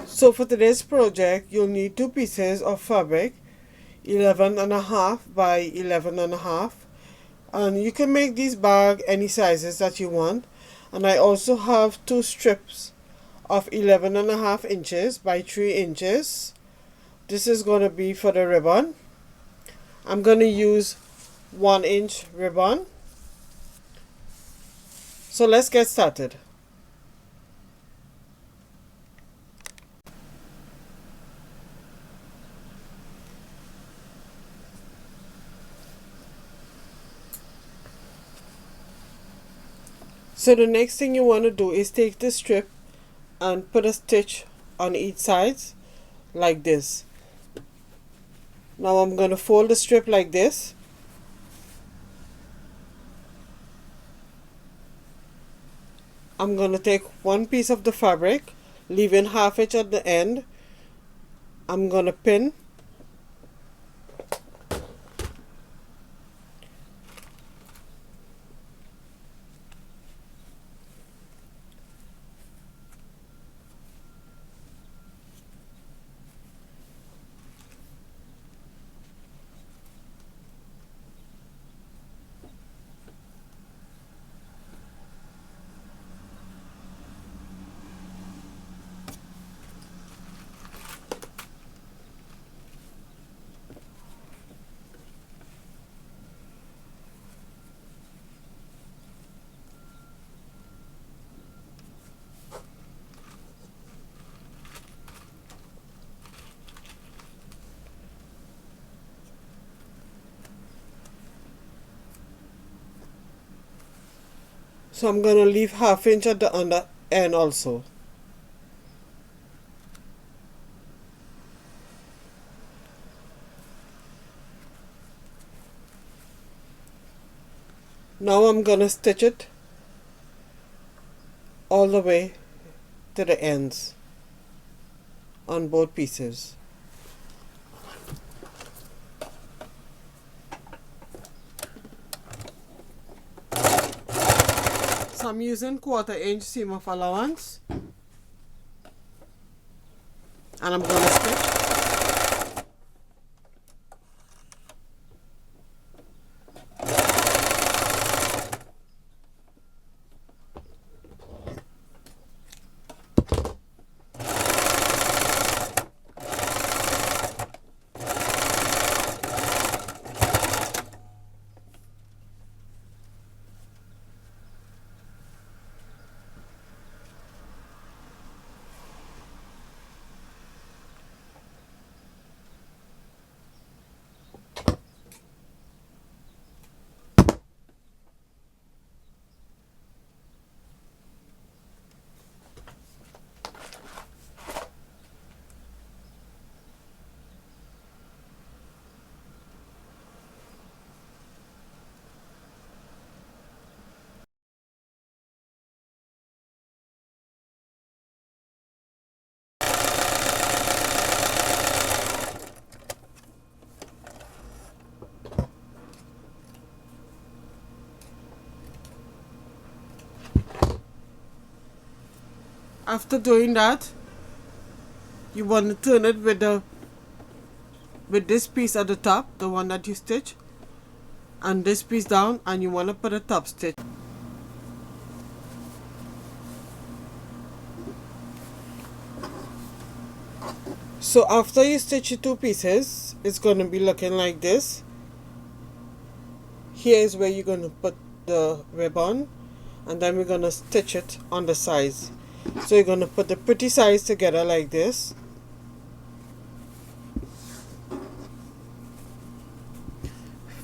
So for today's project, you'll need 2 pieces of fabric, 11.5 by 11.5, and you can make these bag any sizes that you want. And I also have 2 strips of 11.5 inches by 3 inches. This is going to be for the ribbon. I'm going to use 1 inch ribbon. So let's get started. So the next thing you want to do is take the strip and put a stitch on each side like this. Now I'm going to fold the strip like this. I'm going to take one piece of the fabric, leaving half inch at the end. I'm going to pin. So I'm going to leave half inch at the under end also. Now I'm going to stitch it all the way to the ends on both pieces. So I'm using 1/4 inch seam of allowance, and I'm going to stitch. After doing that, you want to turn it with this piece at the top, the one that you stitch, and this piece down, and you want to put a top stitch. So after you stitch your 2 pieces, it's going to be looking like this. Here is where you're going to put the ribbon, and then we're going to stitch it on the sides. So you're going to put the pretty sides together like this.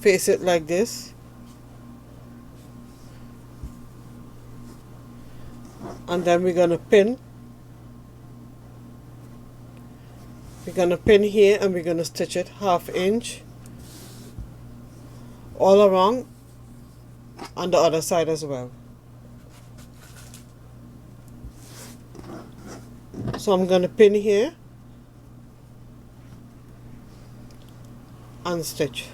Face it like this. And then we're going to pin. We're going to pin here, and we're going to stitch it 1/2 inch all around on the other side as well. So I'm going to pin here and stitch.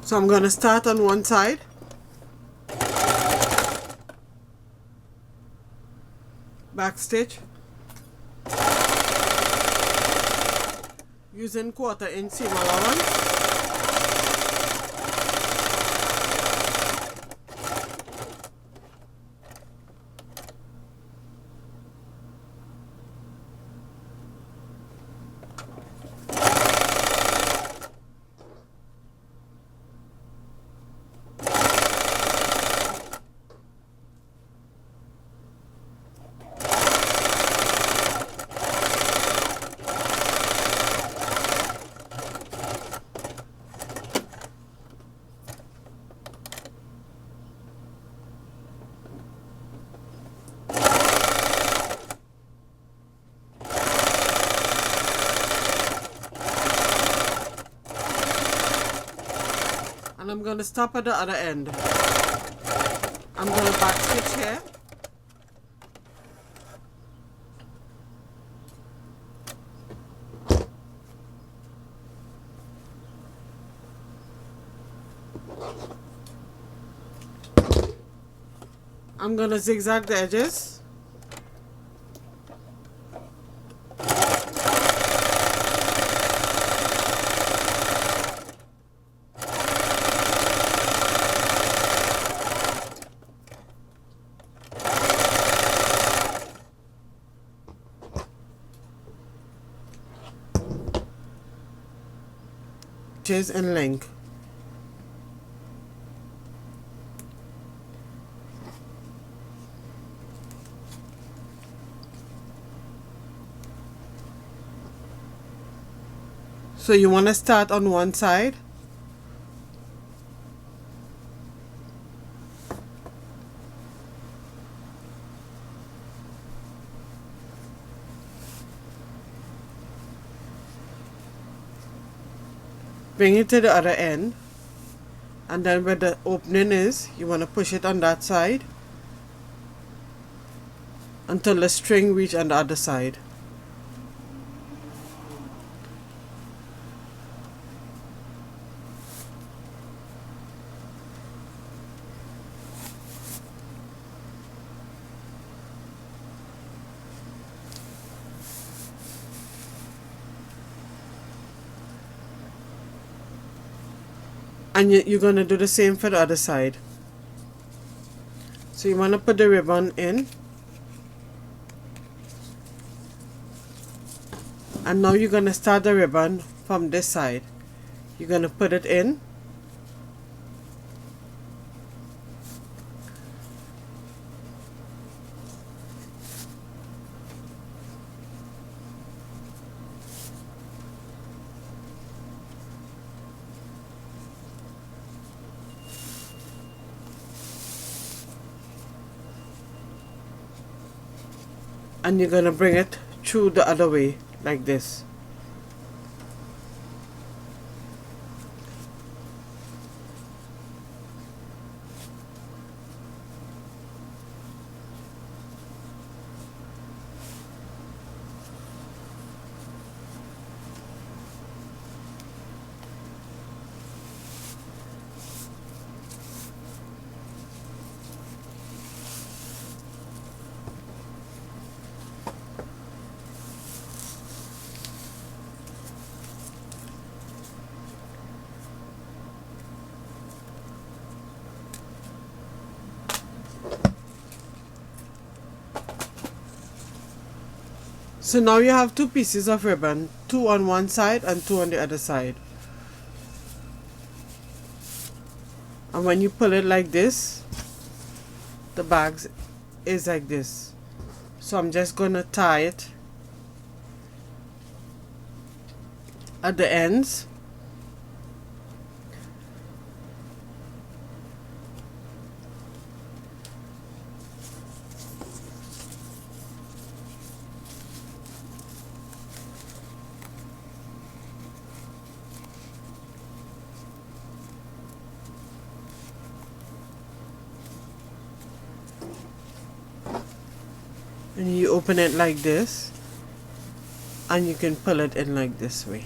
So I'm going to start on one side. Back stitch. Using 1/4 inch seam allowance. And I'm going to stop at the other end. I'm going to back stitch here. I'm going to zigzag the edges. Inches in length. So you want to start on one side. Bring it to the other end, and then where the opening is, you want to push it on that side until the string reach on the other side. And you're going to do the same for the other side. So you want to put the ribbon in. And now you're going to start the ribbon from this side. You're going to put it in. And you're going to bring it through the other way like this. So now you have two pieces of ribbon, two on one side and two on the other side. And when you pull it like this, the bag is like this. So I'm just going to tie it at the ends. And you open it like this, and you can pull it in like this way.